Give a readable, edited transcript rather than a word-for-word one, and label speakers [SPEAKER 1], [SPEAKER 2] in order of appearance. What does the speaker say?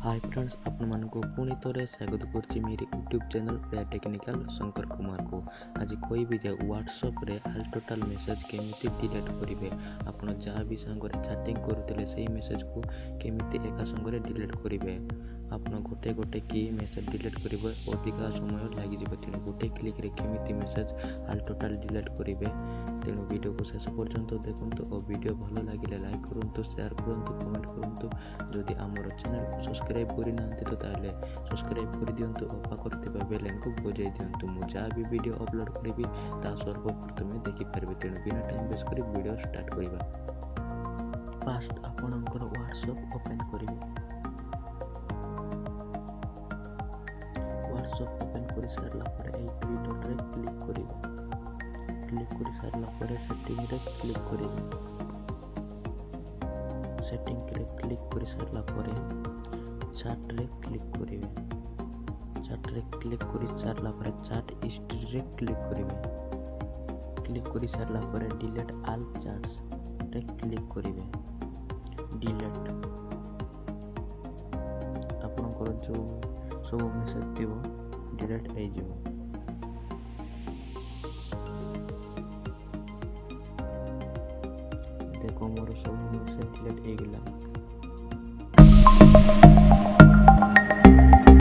[SPEAKER 1] Hi friends आपको पुणी थोड़े स्वागत कर मेरी यूट्यूब चैनल प्रिया टेक्निकल शंकर कुमार को। आज कोई भी व्हाट्सएप रे ऑल टोटल मेसेज केमिति डिलीट करेंगे आपन जहाँ भी सांगरे चैटिंग करुले से मेसेज को केमिति एका संगरे डिलीट करेंगे आपन गोटे गोटे की मेसेज डिलीट करेंगे अधिका समय लगी तेणु गोटे क्लिक रे केमिति मेसेज ऑल टोटल डिलीट करेंगे। तेणु वीडियो को शेष पर्यंत देखु और वीडियो भल लगे लाइक करूँ शेयर करूँ कमेंट करूँ। जदि आमर चैनल को सब्सक्राइब करना तो ताले सब्सक्राइब कर दिंतु और पाखर बेल को बजाई दिंतु मु जहाँ भी वीडियो अपलोड करी सर्वप्रथमे देखिपारे। तेणु बिना टाइम वेस्ट कर वीडियो स्टार्ट करवा। फास्ट आपणकर व्हाट्सएप ओपन करेंगे। व्हाट्सएप ओपन कर सारा थ्री डॉट रे क्लिक करेंगे। क्लिक कर सारा सेटिंग रे क्लिक करेंगे। सेटिंग रे क्लिक कर सारा चार्ट रे क्लिक करेंगे। चार्ट रे क्लिक कर सारा चार्ट हिस्ट्री रे क्लिक करेंगे। क्लिक कर सारा डिलीट ऑल चार्ट्स रे क्लिक करेंगे। डिलीट आपनकर जो सब मेसेज थी डिलीट हो जाए। देखो मोर सब मेसेज डिलीट हो गला।